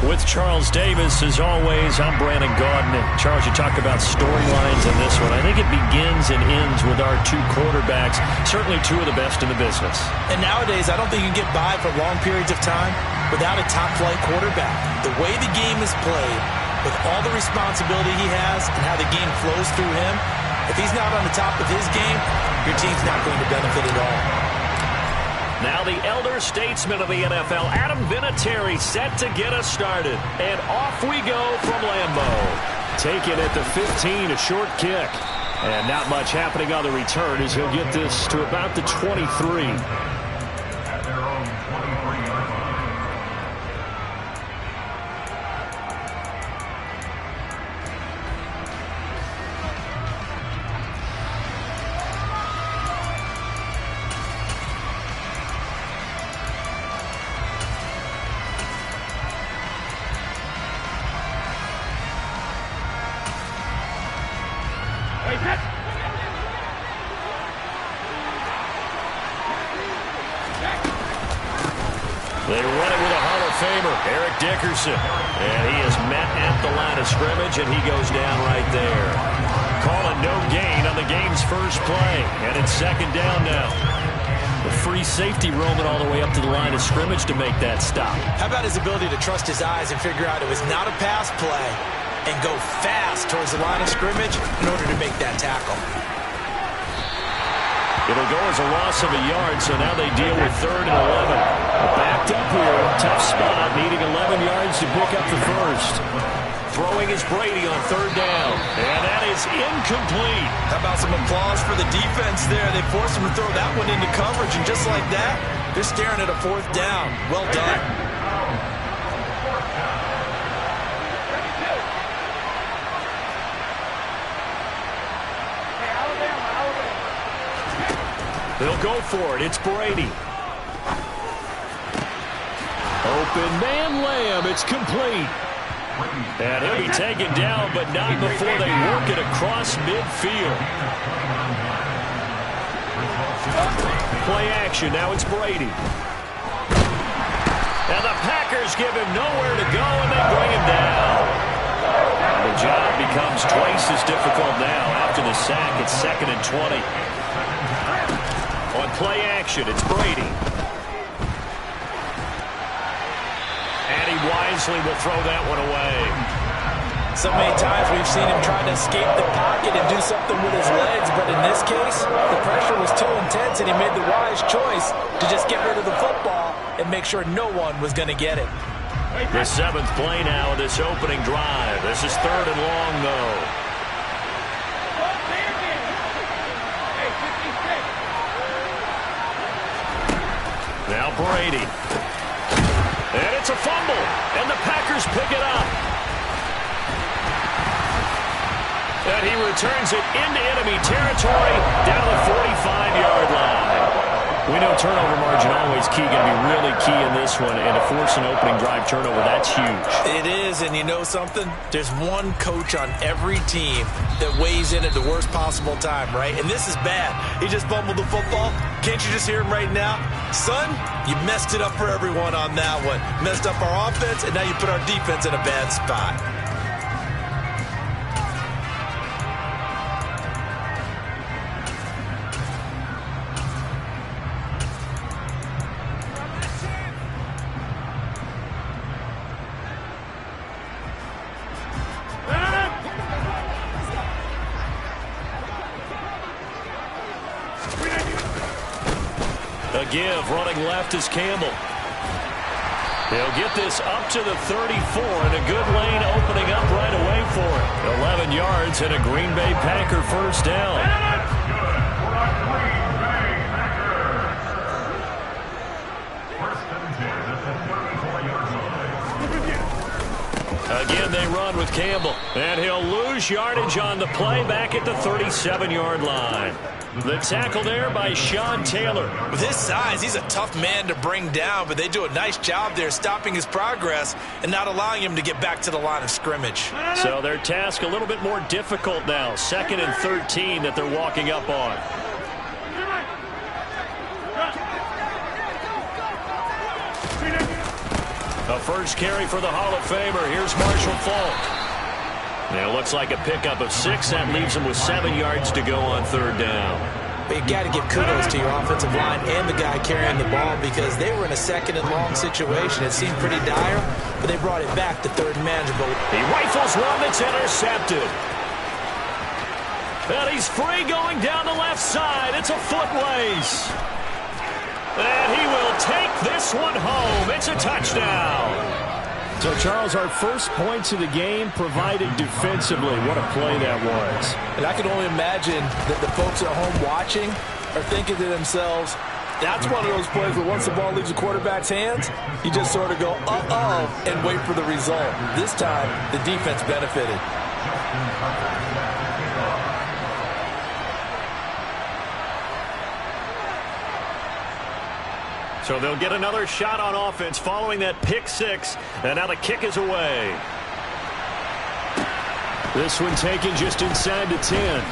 With Charles Davis, as always, I'm Brandon Gaudin. Charles, you talk about storylines in this one. I think it begins and ends with our two quarterbacks, certainly two of the best in the business. And nowadays, I don't think you can get by for long periods of time without a top-flight quarterback. The way the game is played, with all the responsibility he has and how the game flows through him, if he's not on the top of his game, your team's not going to benefit at all. Now the elder statesman of the NFL, Adam Vinatieri, set to get us started. And off we go from Lambeau. Taken at the 15, a short kick. And not much happening on the return as he'll get this to about the 23. They run it with a Hall of Famer, Eric Dickerson. And he is met at the line of scrimmage, and he goes down right there. Calling no gain on the game's first play. And it's second down now. The free safety roaming all the way up to the line of scrimmage to make that stop. How about his ability to trust his eyes and figure out it was not a pass play and go fast towards the line of scrimmage in order to make that tackle? It'll go as a loss of a yard, so now they deal with 3rd and 11. Backed up here, tough spot, needing 11 yards to pick up the first. Throwing is Brady on 3rd down, and that is incomplete. How about some applause for the defense there? They forced him to throw that one into coverage, and just like that, they're staring at a 4th down. Well done. They'll go for it. It's Brady. Open man Lamb. It's complete. And he'll be taken down, but not before they work it across midfield. Play action. Now it's Brady. And the Packers give him nowhere to go, and they bring him down. The job becomes twice as difficult now. After the sack, it's 2nd and 20. On play action, it's Brady. And he wisely will throw that one away. So many times we've seen him try to escape the pocket and do something with his legs, but in this case, the pressure was too intense and he made the wise choice to just get rid of the football and make sure no one was going to get it. The 7th play now of this opening drive. This is 3rd and long, though. Now Brady. And it's a fumble. And the Packers pick it up. And he returns it into enemy territory down the 45-yard line. We know turnover margin always key, going to be really key in this one. And to force an opening drive turnover, that's huge. It is, and you know something? There's one coach on every team that weighs in at the worst possible time, right? And this is bad. He just fumbled the football. Can't you just hear him right now? Son, you messed it up for everyone on that one. Messed up our offense, and now you put our defense in a bad spot. A give, running left is Campbell. He'll get this up to the 34, and a good lane opening up right away for it. 11 yards and a Green Bay Packer first down. Again, they run with Campbell, and he'll lose yardage on the play back at the 37-yard line. The tackle there by Sean Taylor. With his size, he's a tough man to bring down, but they do a nice job there stopping his progress and not allowing him to get back to the line of scrimmage. So their task a little bit more difficult now. 2nd and 13 that they're walking up on. A first carry for the Hall of Famer. Here's Marshall Faulk. And it looks like a pickup of 6. That leaves him with 7 yards to go on third down. But you got to give kudos to your offensive line and the guy carrying the ball because they were in a second and long situation. It seemed pretty dire, but they brought it back to third and manageable. He rifles one that's intercepted. And he's free going down the left side. It's a foot race. And he will take this one home. It's a touchdown. So, Charles, our first points of the game provided defensively. What a play that was. And I can only imagine that the folks at home watching are thinking to themselves, that's one of those plays where once the ball leaves the quarterback's hands, you just sort of go, uh-oh, and wait for the result. This time, the defense benefited. So they'll get another shot on offense following that pick 6. And now the kick is away. This one taken just inside the 10.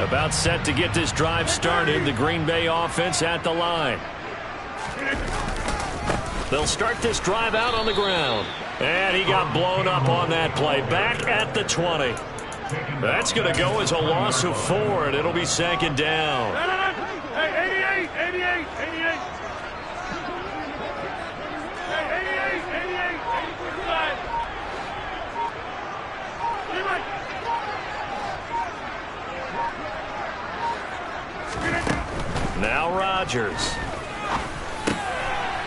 About set to get this drive started. The Green Bay offense at the line. They'll start this drive out on the ground. And he got blown up on that play. Back at the 20. That's going to go as a loss of 4, and it'll be second down. Hey, 88. Now Rodgers.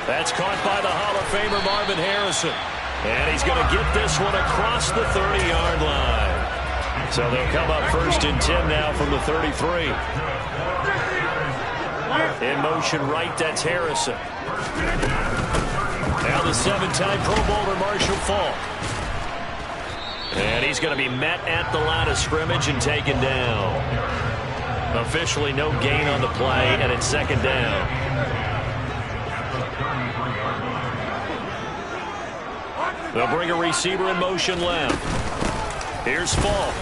That's caught by the Hall of Famer Marvin Harrison. And he's going to get this one across the 30-yard line. So they'll come up first and 10 now from the 33. In motion right, that's Harrison. Now the 7-time Pro Bowler Marshall Faulk. And he's going to be met at the line of scrimmage and taken down. Officially no gain on the play, and it's second down. They'll bring a receiver in motion left. Here's Faulk.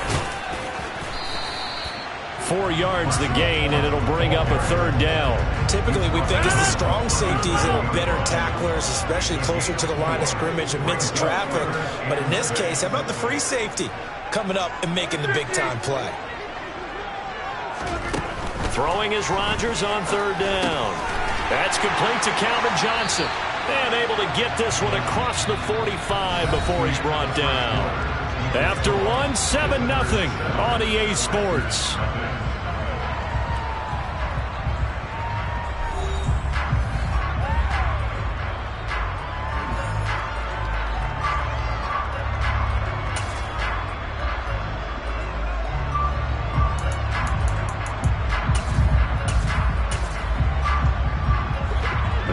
4 yards the gain, and it'll bring up a third down. Typically, we think it's the strong safeties that are better tacklers, especially closer to the line of scrimmage amidst traffic. But in this case, how about the free safety coming up and making the big-time play? Throwing is Rodgers on third down. That's complete to Calvin Johnson. And able to get this one across the 45 before he's brought down. After 1, 7-0 on EA Sports.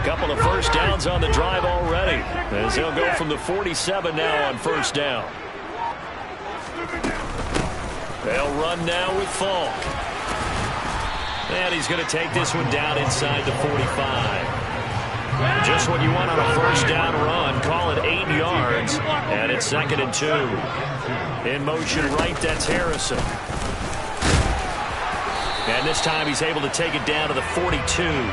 Couple of first downs on the drive already, as they'll go from the 47 now on first down. They'll run now with Faulk. And he's going to take this one down inside the 45. Just what you want on a first down run. Call it 8 yards, and it's 2nd and 2. In motion right, that's Harrison. And this time he's able to take it down to the 42.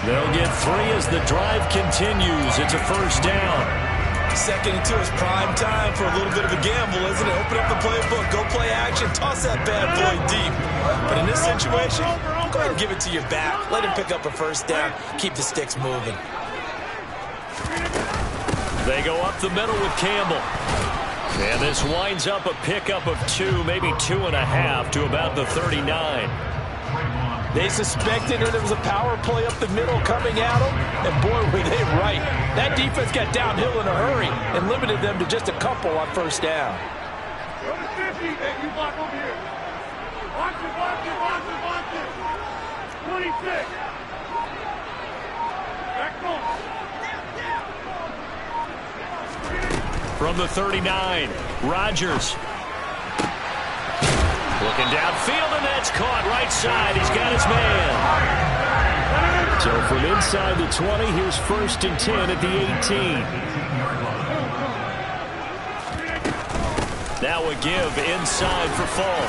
They'll get 3 as the drive continues. It's a first down. 2nd and 2 is prime time for a little bit of a gamble, isn't it? Open up the playbook, go play action, toss that bad boy deep. But in this situation, go ahead and give it to your back. Let him pick up a first down. Keep the sticks moving. They go up the middle with Campbell. And this winds up a pickup of 2, maybe 2.5 to about the 39. They suspected that there was a power play up the middle coming at them, and boy, were they right. That defense got downhill in a hurry and limited them to just a couple on first down. Go to 50. Hey, you block over here. Watch it. 26. Back home. From the 39, Rodgers. Looking downfield, and that's caught right side. He's got his man. So from inside the 20, here's 1st and 10 at the 18. Now a give inside for Fall.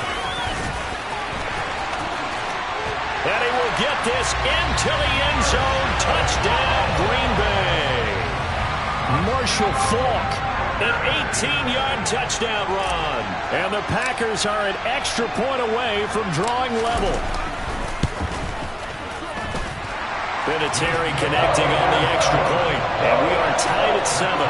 And he will get this into the end zone. Touchdown, Green Bay. Marshall Faulk. An 18-yard touchdown run. And the Packers are an extra point away from drawing level. Vinatieri connecting on the extra point. And we are tied at 7.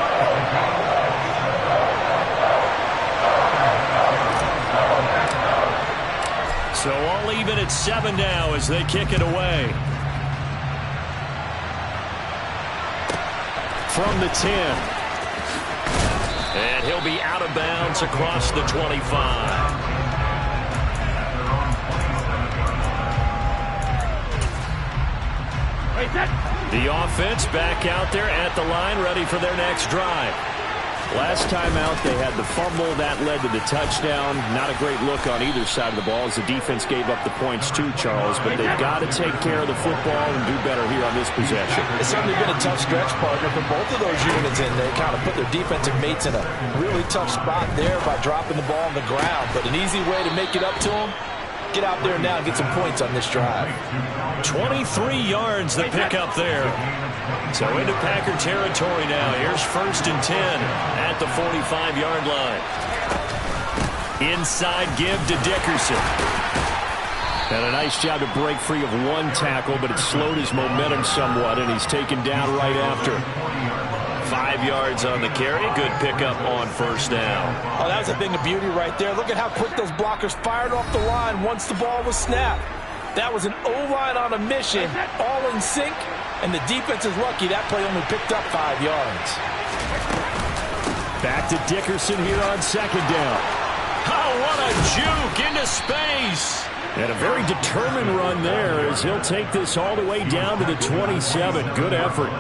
So all even at 7 now as they kick it away. From the 10. And he'll be out of bounds across the 25. The offense back out there at the line, ready for their next drive. Last time out, they had the fumble. That led to the touchdown. Not a great look on either side of the ball as the defense gave up the points too, Charles. But they've got to take care of the football and do better here on this possession. It's certainly been a tough stretch, partner, for both of those units in there. Kind of put their defensive mates in a really tough spot there by dropping the ball on the ground. But an easy way to make it up to them, get out there now and get some points on this drive. 23 yards the pick up there. So into Packer territory now. Here's 1st and 10 at the 45-yard line. Inside give to Dickerson. And a nice job to break free of one tackle, but it slowed his momentum somewhat, and he's taken down right after. 5 yards on the carry. Good pickup on 1st down. Oh, that was a thing of beauty right there. Look at how quick those blockers fired off the line once the ball was snapped. That was an O-line on a mission, all in sync, and the defense is lucky that play only picked up 5 yards. Back to Dickerson here on 2nd down. Oh, what a juke into space. And a very determined run there as he'll take this all the way down to the 27. Good effort.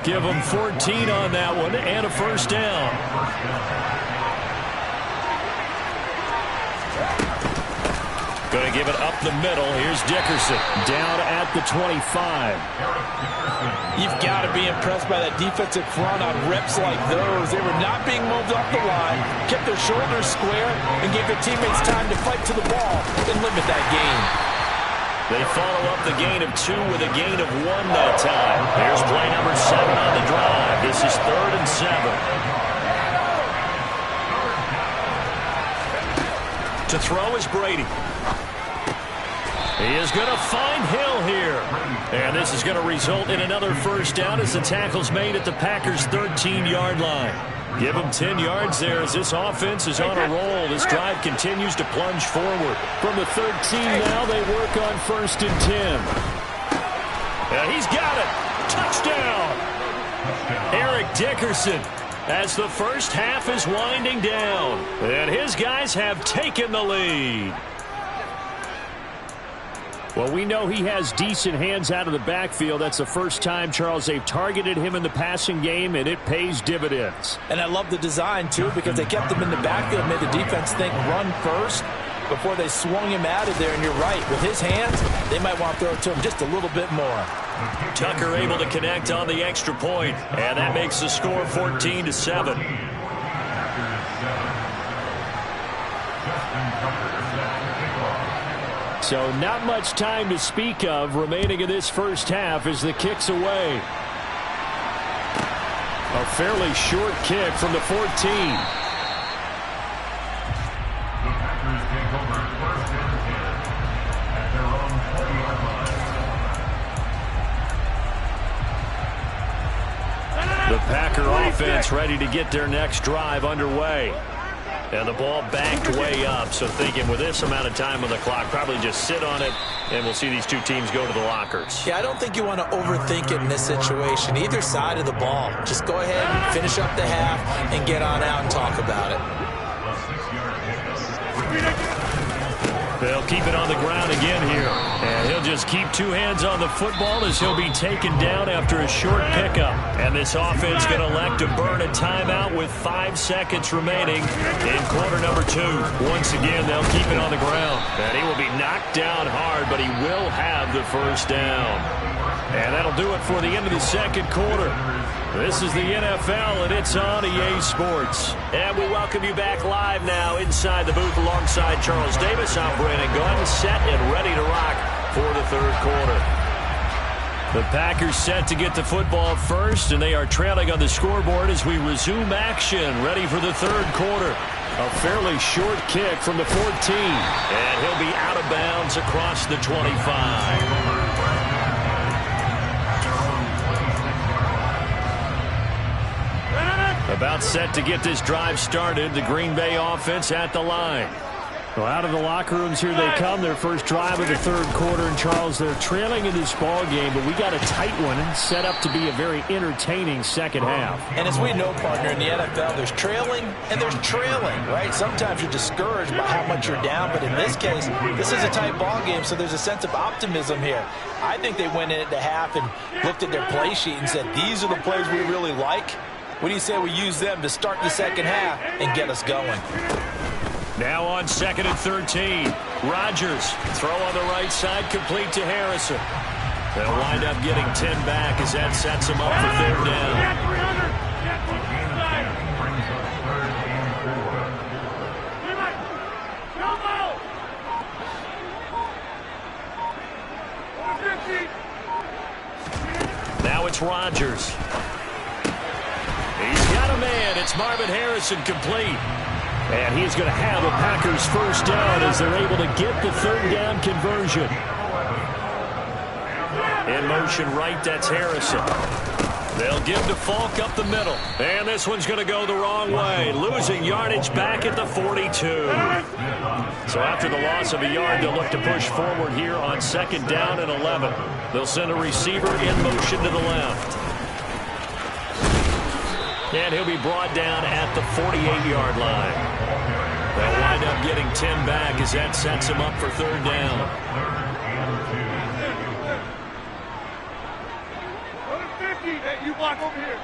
Give him 14 on that one and a 1st down. Going to give it up the middle. Here's Dickerson. Down at the 25. You've got to be impressed by that defensive front on reps like those. They were not being moved off the line, kept their shoulders square, and gave their teammates time to fight to the ball and limit that gain. They follow up the gain of 2 with a gain of 1 that time. Here's play number 7 on the drive. This is 3rd and 7. To throw is Brady. He is going to find Hill here. And this is going to result in another 1st down as the tackle's made at the Packers' 13-yard line. Give him 10 yards there as this offense is on a roll. This drive continues to plunge forward. From the 13 now, they work on 1st and 10. And he's got it. Touchdown. Eric Dickerson as the first half is winding down. And his guys have taken the lead. Well, we know he has decent hands out of the backfield. That's the first time, Charles, they've targeted him in the passing game, and it pays dividends. And I love the design, too, because they kept him in the backfield, made the defense think run first before they swung him out of there. And you're right, with his hands, they might want to throw it to him just a little bit more. Tucker able to connect on the extra point, and that makes the score 14-7. So not much time to speak of remaining in this first half as the kick's away. A fairly short kick from the 14. The Packer offense ready to get their next drive underway. And the ball backed way up, so thinking with this amount of time on the clock, probably just sit on it, and we'll see these two teams go to the lockers. Yeah, I don't think you want to overthink it in this situation. Either side of the ball. Just go ahead and finish up the half and get on out and talk about it. They'll keep it on the ground again here. And he'll just keep 2 hands on the football as he'll be taken down after a short pickup. And this offense going to elect to burn a timeout with 5 seconds remaining in quarter number 2. Once again, they'll keep it on the ground. And he will be knocked down hard, but he will have the 1st down. And that'll do it for the end of the second quarter. This is the NFL, and it's on EA Sports. And we welcome you back live now inside the booth alongside Charles Davis. I'm Brandon Gunn, set and ready to rock for the third quarter. The Packers set to get the football first, and they are trailing on the scoreboard as we resume action, ready for the third quarter. A fairly short kick from the 14. And he'll be out of bounds across the 25. About set to get this drive started. The Green Bay offense at the line. Well, out of the locker rooms here they come. Their first drive of the third quarter. And, Charles, they're trailing in this ball game, but we got a tight one set up to be a very entertaining second half. And as we know, partner, in the NFL, there's trailing and there's trailing, right? Sometimes you're discouraged by how much you're down, but in this case, this is a tight ball game, so there's a sense of optimism here. I think they went in at the half and looked at their play sheet and said, these are the plays we really like. What do you say we use them to start the second half and get us going? Now on 2nd and 13. Rodgers, throw on the right side, complete to Harrison. They'll wind up getting 10 back as that sets him up for third down. Now it's Rodgers. He's got a man. It's Marvin Harrison, complete. And he's going to have a Packers first down as they're able to get the third down conversion. In motion right, that's Harrison. They'll give to Falk up the middle. And this one's going to go the wrong way. Losing yardage back at the 42. So after the loss of a yard, they'll look to push forward here on 2nd down and 11. They'll send a receiver in motion to the left. And he'll be brought down at the 48-yard line. They'll wind up getting 10 back as that sets him up for third down. You block over here.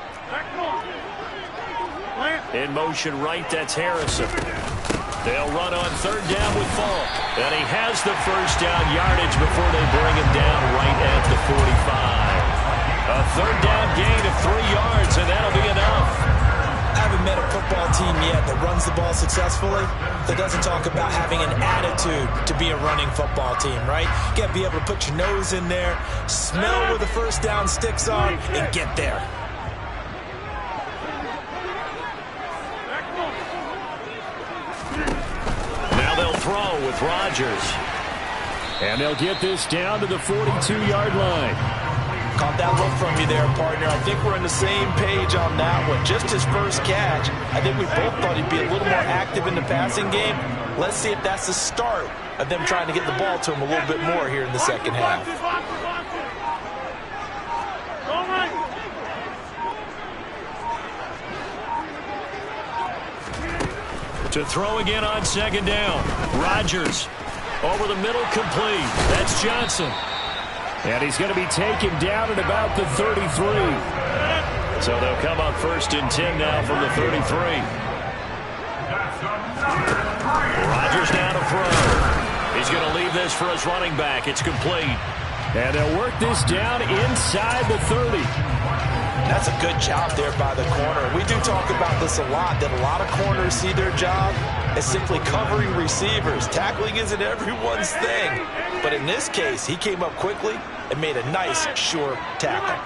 In motion right, that's Harrison. They'll run on third down with Falk. And he has the first down yardage before they bring him down right at the 45. A third down gain of 3 yards, and that'll be enough. I haven't met a football team yet that runs the ball successfully that doesn't talk about having an attitude to be a running football team, right? You got to be able to put your nose in there, smell where the first down sticks are, and get there. Now they'll throw with Rodgers. And they'll get this down to the 42-yard line. Caught that look from you there, partner. I think we're on the same page on that one. Just his first catch. I think we both thought he'd be a little more active in the passing game. Let's see if that's the start of them trying to get the ball to him a little bit more here in the second half. To throw again on 2nd down. Rodgers over the middle, complete. That's Johnson. And he's going to be taken down at about the 33. So they'll come up 1st and 10 now from the 33. Rodgers now to throw. He's going to leave this for his running back. It's complete. And they'll work this down inside the 30. That's a good job there by the corner. We do talk about this a lot, that a lot of corners see their job as simply covering receivers. Tackling isn't everyone's thing. But in this case, he came up quickly and made a nice, sure tackle.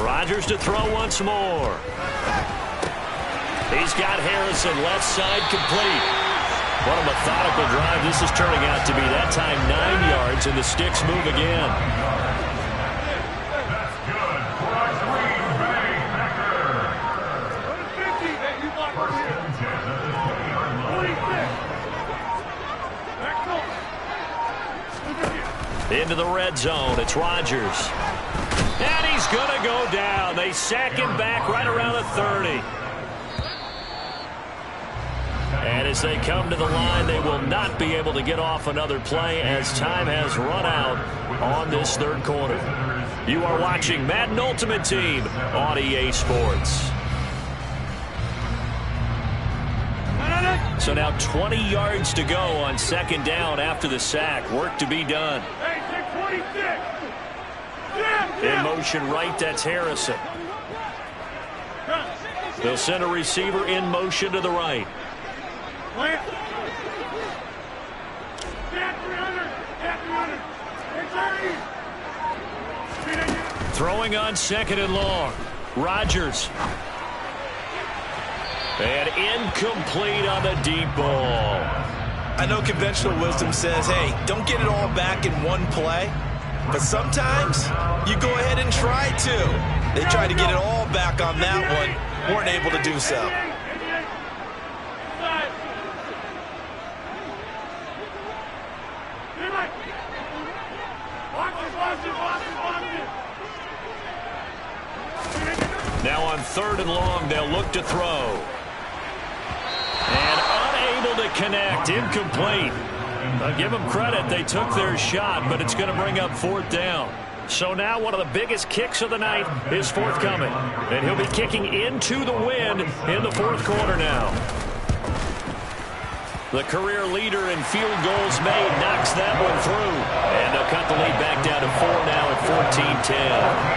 Rodgers to throw once more. He's got Harrison, left side, complete. What a methodical drive this is turning out to be. That time 9 yards, and the sticks move again. Into the red zone, it's Rodgers. And he's going to go down. They sack him back right around the 30. And as they come to the line, they will not be able to get off another play as time has run out on this third quarter. You are watching Madden Ultimate Team on EA Sports. So now 20 yards to go on second down after the sack. Work to be done. In motion right, that's Harrison. They'll send a receiver in motion to the right. Throwing on second and long. Rodgers. And incomplete on the deep ball. I know conventional wisdom says, hey, don't get it all back in one play. But sometimes you go ahead and try to. They tried to get it all back on that one. Weren't able to do so. Now on third and long, they'll look to throw. And unable to connect. Incomplete. I'll give them credit. They took their shot, but it's going to bring up fourth down. So now one of the biggest kicks of the night is forthcoming. And he'll be kicking into the wind in the fourth quarter now. The career leader in field goals made knocks that one through. And they'll cut the lead back down to 4 now at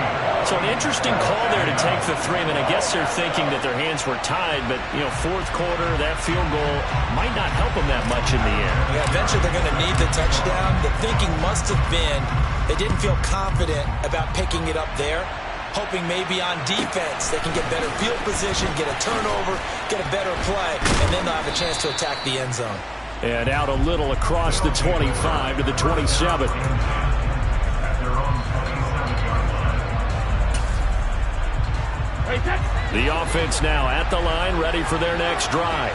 14-10. So an interesting call there to take the three. I mean, I guess they're thinking that their hands were tied, but, you know, fourth quarter, that field goal might not help them that much in the end. Yeah, eventually they're going to need the touchdown. The thinking must have been they didn't feel confident about picking it up there, hoping maybe on defense they can get better field position, get a turnover, get a better play, and then they'll have a chance to attack the end zone. And out a little across the 25 to the 27. The offense now at the line, ready for their next drive.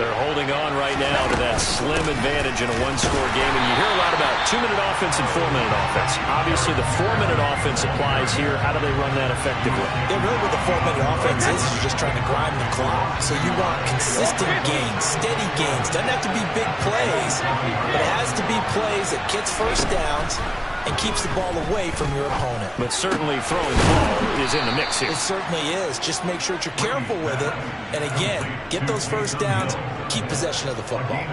They're holding on right now to that slim advantage in a one-score game. And you hear a lot about 2-minute offense and 4-minute offense. Obviously, the 4-minute offense applies here. How do they run that effectively? Yeah, really what the 4-minute offense is you're just trying to grind the clock. So you want consistent gains, steady gains. Doesn't have to be big plays, but it has to be plays that gets first downs and keeps the ball away from your opponent. But certainly throwing the ball is in the mix here. It certainly is. Just make sure that you're careful with it. And again, get those first downs, keep possession of the football.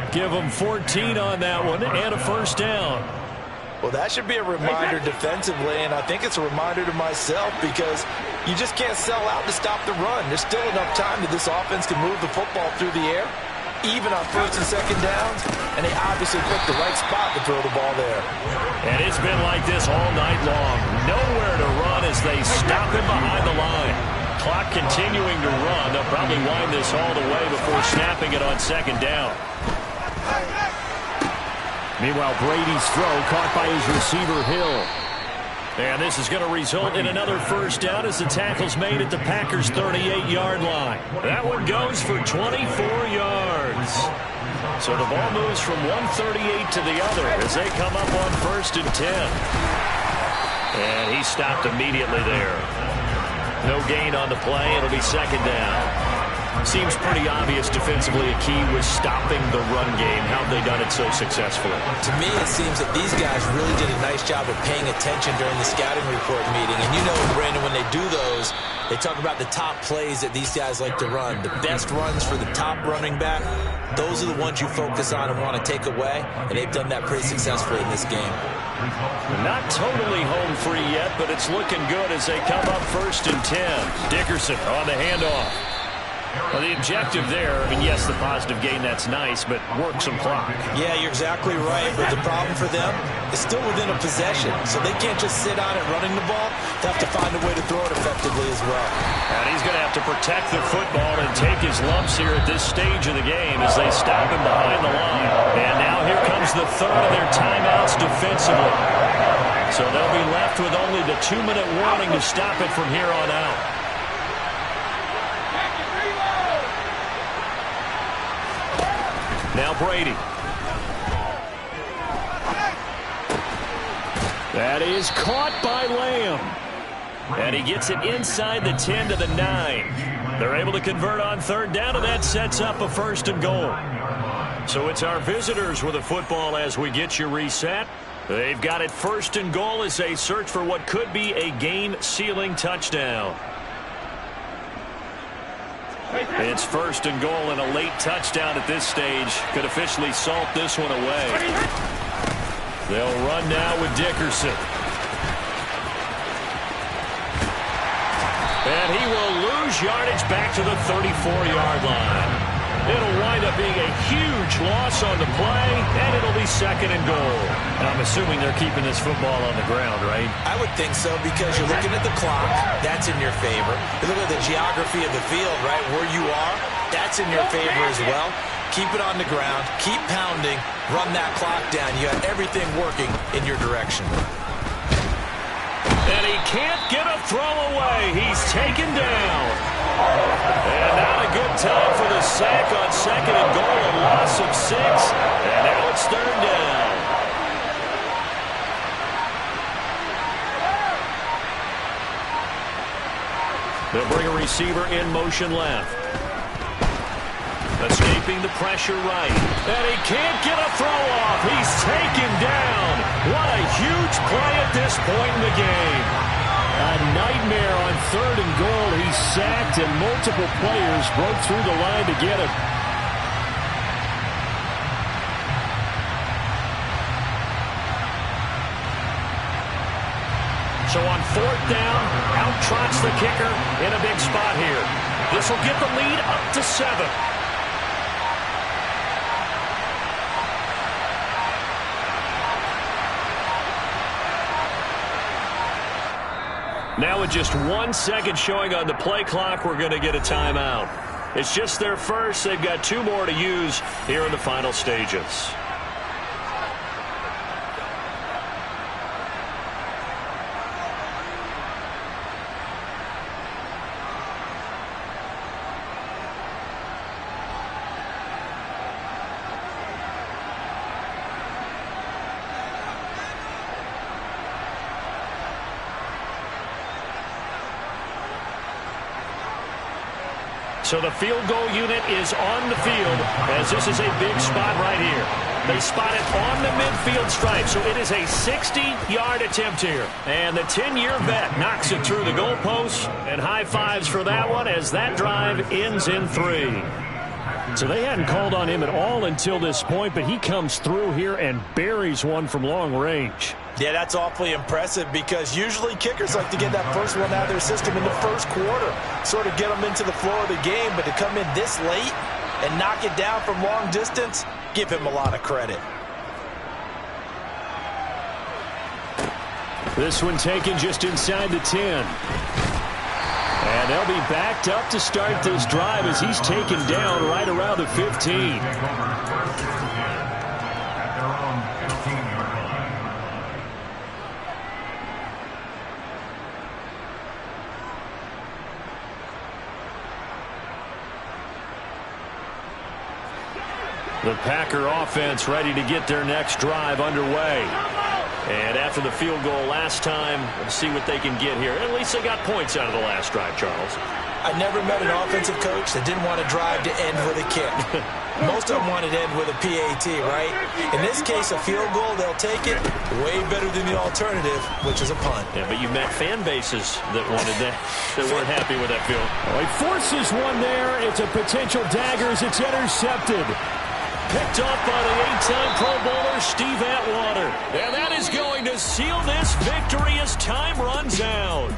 Give them 14 on that one and a first down. Well, that should be a reminder defensively, and I think it's a reminder to myself because you just can't sell out to stop the run. There's still enough time that this offense can move the football through the air, even on first and second downs, and they obviously picked the right spot to throw the ball there. And it's been like this all night long. Nowhere to run as they stop him behind the line. Clock continuing to run. They'll probably wind this all the way before snapping it on second down. Meanwhile, Brady's throw caught by his receiver, Hill. And this is going to result in another first down as the tackle's made at the Packers' 38-yard line. That one goes for 24 yards. So the ball moves from 138 to the other as they come up on first and 10. And he stopped immediately there. No gain on the play. It'll be second down. Seems pretty obvious defensively a key was stopping the run game. How have they done it so successfully? To me, it seems that these guys really did a nice job of paying attention during the scouting report meeting. And you know, Brandon, when they do those, they talk about the top plays that these guys like to run. The best runs for the top running back, those are the ones you focus on and want to take away. And they've done that pretty successfully in this game. Not totally home free yet, but it's looking good as they come up first and 10. Dickerson on the handoff. Well, the objective there, I mean, yes, the positive gain, that's nice, but work some clock. Yeah, you're exactly right, but the problem for them is still within a possession, so they can't just sit on it running the ball. They have to find a way to throw it effectively as well. And he's going to have to protect the football and take his lumps here at this stage of the game as they stop him behind the line. And now here comes the third of their timeouts defensively. So they'll be left with only the 2-minute warning to stop it from here on out. Now Brady. That is caught by Lamb. And he gets it inside the 10 to the 9. They're able to convert on third down, and that sets up a first and goal. So it's our visitors with the football as we get you reset. They've got it first and goal as they search for what could be a game-sealing touchdown. It's 1st and goal, and a late touchdown at this stage could officially salt this one away. They'll run now with Dickerson. And he will lose yardage back to the 34-yard line. It'll wind up being a huge loss on the play, and it'll be 2nd and goal. And I'm assuming they're keeping this football on the ground, right? I would think so, because you're looking at the clock. That's in your favor. You look at the geography of the field, right, where you are. That's in your favor as well. Keep it on the ground. Keep pounding. Run that clock down. You have everything working in your direction. And he can't get a throw away. He's taken down. And not a good time for the sack on 2nd and goal. A loss of 6. And now it's 3rd down. They'll bring a receiver in motion left. Escaping the pressure right. And he can't get a throw off. He's taken down. What a huge play at this point in the game. A nightmare on 3rd and goal. He's sacked, and multiple players broke through the line to get him. So on 4th down, out trots the kicker in a big spot here. This will get the lead up to 7. Now with just 1 second showing on the play clock, we're going to get a timeout. It's just their first. They've got 2 more to use here in the final stages. So the field goal unit is on the field, as this is a big spot right here. They spot it on the midfield stripe, so it is a 60-yard attempt here. And the 10-year vet knocks it through the goalpost, and high fives for that one as that drive ends in 3. So they hadn't called on him at all until this point, but he comes through here and buries one from long range. Yeah, that's awfully impressive, because usually kickers like to get that first one out of their system in the first quarter, sort of get them into the flow of the game, but to come in this late and knock it down from long distance, give him a lot of credit. This one taken just inside the 10. And they'll be backed up to start this drive as he's taken down right around the 15. The Packer offense ready to get their next drive underway. And after the field goal last time, we'll see what they can get here. At least they got points out of the last drive, Charles. I never met an offensive coach that didn't want a drive to end with a kick. Most of them wanted to end with a PAT, right? In this case, a field goal, they'll take it. Way better than the alternative, which is a punt. Yeah, but you met fan bases that wanted that, that weren't happy with that field. Well, he forces one there. It's a potential dagger as it's intercepted. Picked up by the 8-time Pro Bowler Steve Atwater. And that is going to seal this victory as time runs out.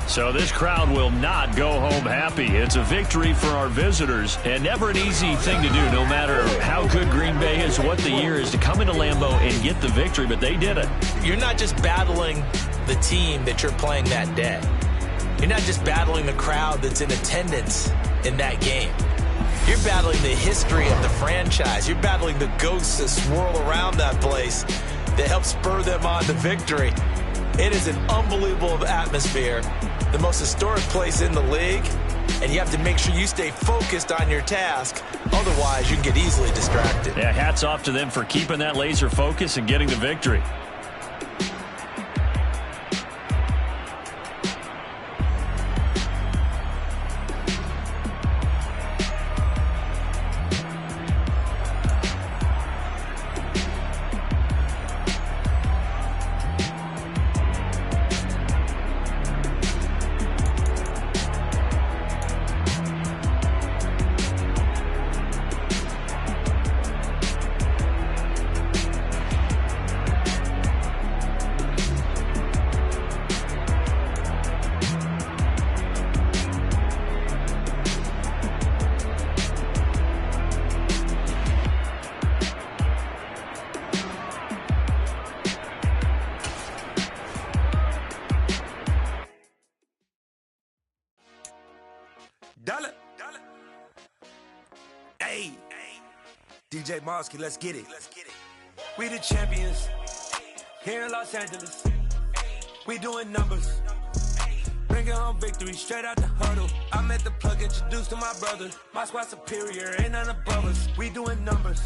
So this crowd will not go home happy. It's a victory for our visitors, and never an easy thing to do, no matter how good Green Bay is, what the year is, to come into Lambeau and get the victory, but they did it. You're not just battling the team that you're playing that day. You're not just battling the crowd that's in attendance in that game. You're battling the history of the franchise. You're battling the ghosts that swirl around that place that help spur them on to victory. It is an unbelievable atmosphere, the most historic place in the league, and you have to make sure you stay focused on your task. Otherwise, you can get easily distracted. Yeah, hats off to them for keeping that laser focus and getting the victory. Dollar. Hey. DJ Mosky, let's get it. We the champions. Here in Los Angeles. We doing numbers. Bringing home victory straight out the huddle. I met the plug, introduced to my brother. My squad superior, ain't none above us. We doing numbers.